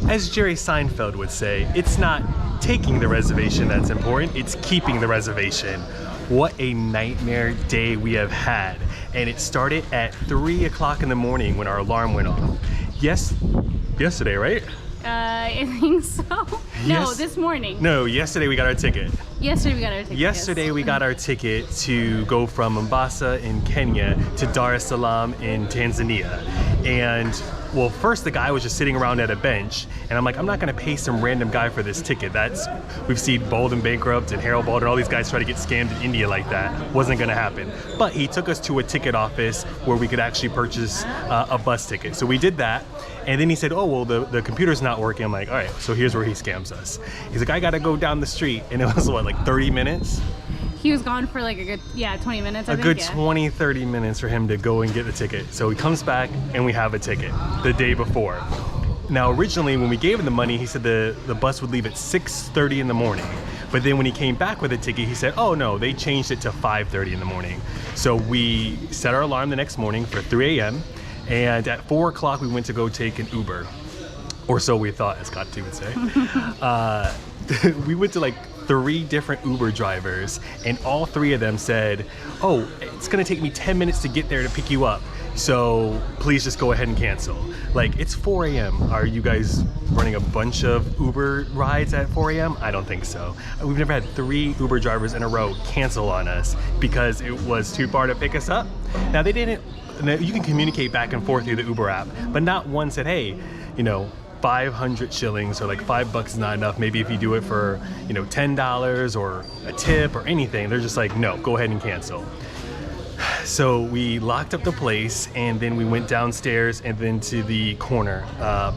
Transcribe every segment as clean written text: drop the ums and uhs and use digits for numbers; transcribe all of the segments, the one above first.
As Jerry Seinfeld would say, it's not taking the reservation that's important, it's keeping the reservation. What a nightmare day we have had. And it started at 3 o'clock in the morning when our alarm went off. Yesterday, right? I think so. No, this morning. No, yesterday we got our ticket. Yesterday we got our ticket. Yesterday we got our ticket to go from Mombasa in Kenya to Dar es Salaam in Tanzania. And well, first the guy was just sitting around at a bench, and I'm like, I'm not gonna pay some random guy for this ticket. We've seen Bold and Bankrupt and Harold Bald and all these guys try to get scammed in India like that. Wasn't gonna happen. But he took us to a ticket office where we could actually purchase a bus ticket. So we did that, and then he said, oh, well, the computer's not working. I'm like, all right, so here's where he scams us. He's like, I gotta go down the street, and it was what, like 30 minutes? He was gone for like a good, 20 minutes, I think. A good 20, 30 minutes for him to go and get the ticket. So he comes back and we have a ticket the day before. Now, originally when we gave him the money, he said the bus would leave at 6:30 in the morning. But then when he came back with the ticket, he said, oh no, they changed it to 5:30 in the morning. So we set our alarm the next morning for 3 a.m. And at 4 o'clock, we went to go take an Uber. Or so we thought, as Scott would say. We went to like 3 different Uber drivers, and all 3 of them said, oh, it's gonna take me 10 minutes to get there to pick you up, so please just go ahead and cancel. Like, it's 4 a.m. Are you guys running a bunch of Uber rides at 4 a.m.? I don't think so. We've never had 3 Uber drivers in a row cancel on us because it was too far to pick us up. Now, they didn't, you can communicate back and forth through the Uber app, but not one said, hey, 500 shillings or like $5 is not enough. Maybe if you do it for, $10 or a tip or anything, they're just like, no, go ahead and cancel. So we locked up the place, and then we went downstairs and then to the corner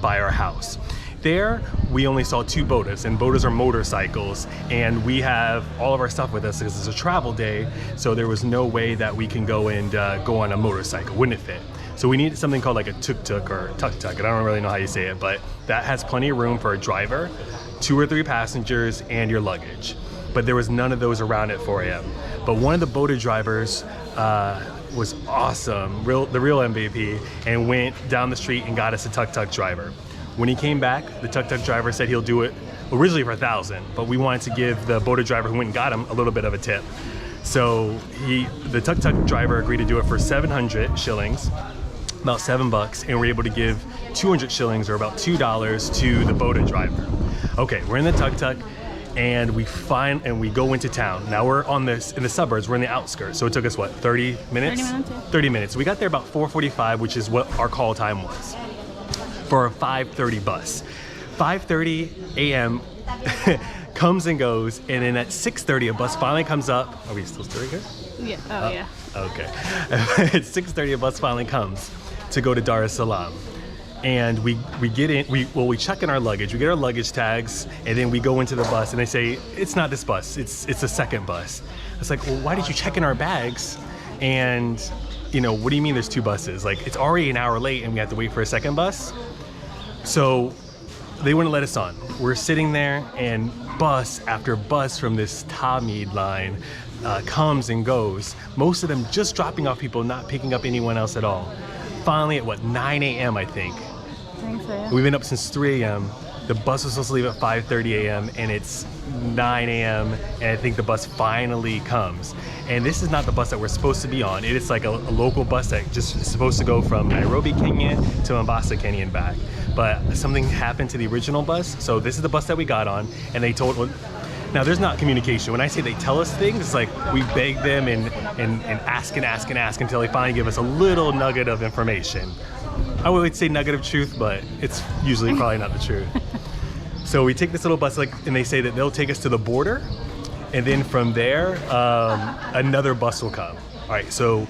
by our house. There, we only saw 2 bodas, and bodas are motorcycles, and we have all of our stuff with us because it's a travel day, so there was no way that we can go and go on a motorcycle. Wouldn't it fit? So we needed something called like a tuk-tuk or tuk-tuk. I don't really know how you say it, but that has plenty of room for a driver, 2 or 3 passengers, and your luggage. But there was none of those around at 4 a.m. But one of the boda drivers was awesome, the real MVP, and went down the street and got us a tuk-tuk driver. When he came back, the tuk-tuk driver said he'll do it originally for 1,000, but we wanted to give the boda driver who went and got him a little bit of a tip. So the tuk-tuk driver agreed to do it for 700 shillings. About $7, and we're able to give 200 shillings or about $2 to the boda driver. Okay, we're in the tuk-tuk, and we go into town. Now we're in the suburbs, we're in the outskirts, so it took us what, 30 minutes? 30 minutes, yeah. 30 minutes. We got there about 4:45, which is what our call time was for a 5:30 bus. 5:30 a.m. comes and goes, and then at 6:30 a bus finally comes up. Are we still here? Yeah. Oh, yeah. Okay. At 6:30 a bus finally comes to go to Dar es Salaam, and we get in. We check in our luggage. We get our luggage tags, and then we go into the bus, and they say it's not this bus. It's the second bus. It's like, well, why did you check in our bags? And what do you mean there's 2 buses? Like, it's already an hour late, and we have to wait for a second bus. So they wouldn't let us on. We're sitting there, and bus after bus from this Tamid line comes and goes. Most of them just dropping off people, not picking up anyone else at all. Finally at 9 a.m. I think. I think so, yeah. We've been up since 3 a.m. The bus was supposed to leave at 5:30 a.m. and it's 9 a.m. and I think the bus finally comes. And this is not the bus that we're supposed to be on. It is like a local bus that just is supposed to go from Nairobi, Kenya to Mombasa, Kenya and back. But something happened to the original bus, so this is the bus that we got on, and they told. Now, there's not communication. When I say they tell us things, it's like we beg them and ask and ask and ask until they finally give us a little nugget of information. I would say nugget of truth, but it's usually probably not the truth. So we take this little bus, and they say that they'll take us to the border, and then from there, another bus will come. All right, so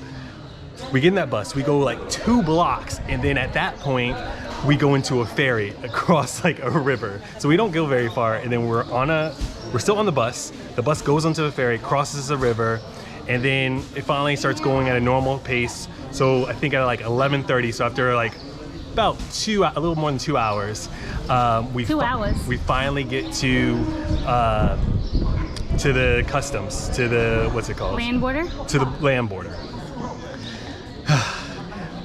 we get in that bus, we go like 2 blocks, and then at that point, we go into a ferry across like a river. So we don't go very far, and then we're still on the bus goes onto the ferry, crosses the river, and then it finally starts going at a normal pace. So I think at like 11:30, so after like about a little more than 2 hours, we finally get to the customs, to the, what's it called? Land border? To the land border.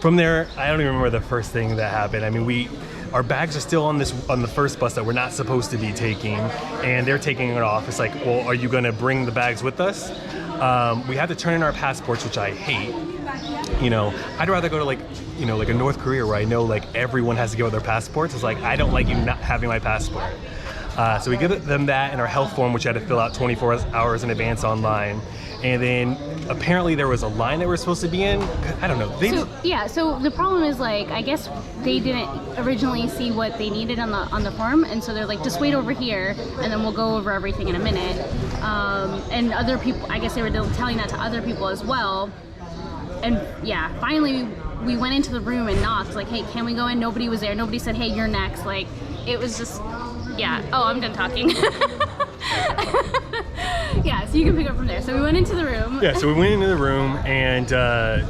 From there, I don't even remember the first thing that happened. I mean, our bags are still on the first bus that we're not supposed to be taking, and they're taking it off. It's like, well, are you gonna bring the bags with us? We have to turn in our passports, which I hate. You know, I'd rather go to like, you know, like a North Korea where I know like everyone has to give up their passports. It's like, I don't like you not having my passport. So we give them that and our health form, which I had to fill out 24 hours in advance online. And then apparently there was a line that we're supposed to be in. I don't know. So the problem is, like, I guess they didn't originally see what they needed on the form, and so they're like, just wait over here, and then we'll go over everything in a minute. And other people, I guess they were telling that to other people as well. And yeah, finally we went into the room and knocked, like, hey, can we go in? Nobody was there. Nobody said, hey, you're next. Like, it was just, yeah. Oh, I'm done talking. Yeah, so you can pick up from there. So we went into the room. Yeah, so we went into the room, and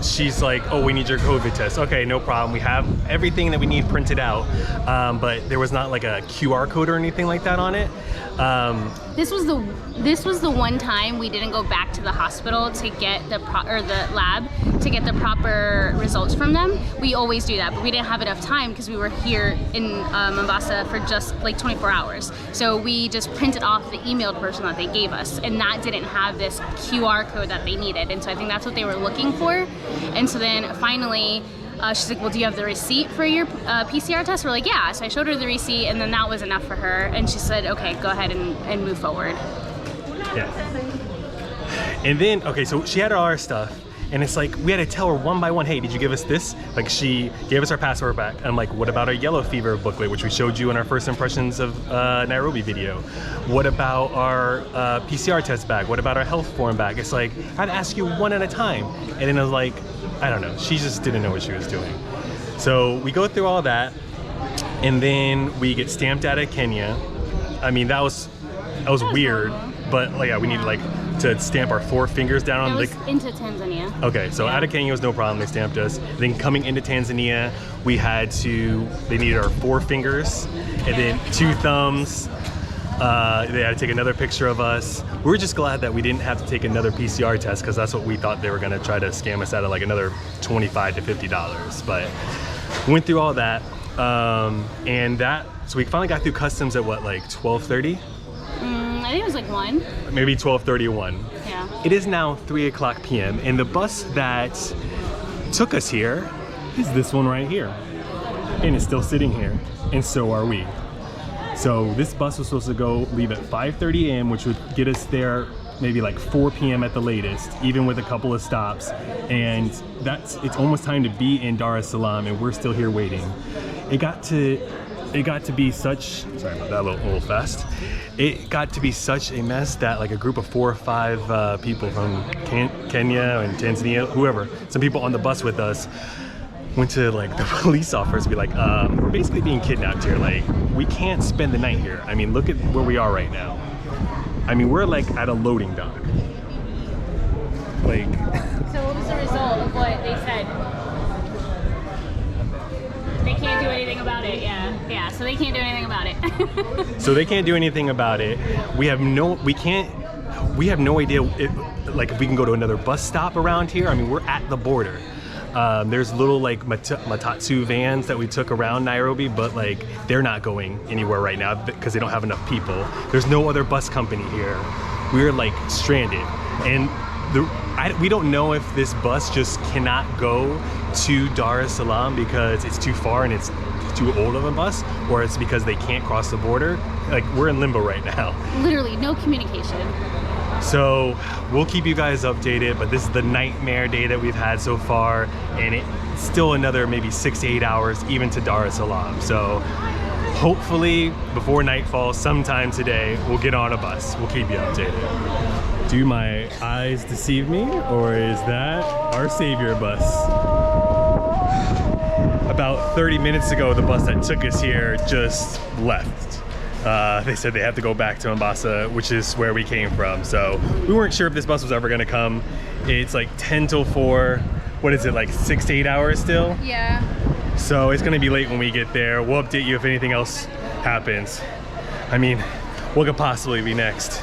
she's like, oh, we need your COVID test. Okay, no problem. We have everything that we need printed out, but there was not like a QR code or anything like that on it. This was the one time we didn't go back to the hospital to get the lab to get the proper results from them. We always do that, but we didn't have enough time because we were here in Mombasa for just like 24 hours. So we just printed off the emailed version that they gave us, and that didn't have this QR code that they needed. And so I think that's what they were looking for. And so then finally, she's like, well, do you have the receipt for your PCR test? We're like, yeah. So I showed her the receipt, and then that was enough for her. And she said, okay, go ahead and move forward. Yeah. And then, okay, so she had all our stuff, and it's like, we had to tell her one by one, hey, did you give us this? Like, she gave us our passport back. I'm like, what about our yellow fever booklet, which we showed you in our first impressions of Nairobi video? What about our PCR test bag? What about our health form bag? It's like, I'd ask you one at a time. And then I was like, I don't know, she just didn't know what she was doing. So we go through all that, and then we get stamped out of Kenya. I mean, that was weird, but like, yeah, we needed like to stamp our 4 fingers down on the into Tanzania. Okay, so out of Kenya was no problem, they stamped us. Then coming into Tanzania, they needed our 4 fingers, and then 2 thumbs. They had to take another picture of us. We were just glad that we didn't have to take another PCR test, because that's what we thought they were gonna try to scam us out of, like another $25 to $50. But we went through all that, so we finally got through customs at what, like 12:30? I think it was like 1. Maybe 12:31. Yeah. It is now 3:00 p.m. and the bus that took us here is this one right here, and it's still sitting here, and so are we. So this bus was supposed to leave at 5:30 a.m., which would get us there maybe like 4 p.m. at the latest, even with a couple of stops. And it's almost time to be in Dar es Salaam, and we're still here waiting. It got to be such, sorry about that, a little fast. It got to be such a mess that like a group of 4 or 5 people from Kenya and Tanzania, whoever, some people on the bus with us, went to like the police officers and be like, we're basically being kidnapped here. Like, we can't spend the night here. I mean, look at where we are right now. I mean, we're like at a loading dock. Like. So what was the result of what they said? They can't do anything about it. Yeah. So they can't do anything about it. So they can't do anything about it. We have no idea if we can go to another bus stop around here. I mean, we're at the border. There's little like Matatsu vans that we took around Nairobi, but like they're not going anywhere right now because they don't have enough people. There's no other bus company here. We're like stranded, and we don't know if this bus just cannot go to Dar es Salaam because it's too far and it's too old of a bus, or it's because they can't cross the border. Like, we're in limbo right now. Literally no communication. So we'll keep you guys updated, but this is the nightmare day that we've had so far, and it's still another maybe 6 to 8 hours even to Dar es Salaam. So hopefully before nightfall sometime today we'll get on a bus. We'll keep you updated. Do my eyes deceive me, or is that our savior bus? About 30 minutes ago, the bus that took us here just left. They said they have to go back to Mombasa, which is where we came from. So we weren't sure if this bus was ever gonna come. It's like 10 till 4. What is it, like 6 to 8 hours still? Yeah. So it's gonna be late when we get there. We'll update you if anything else happens. I mean, what could possibly be next?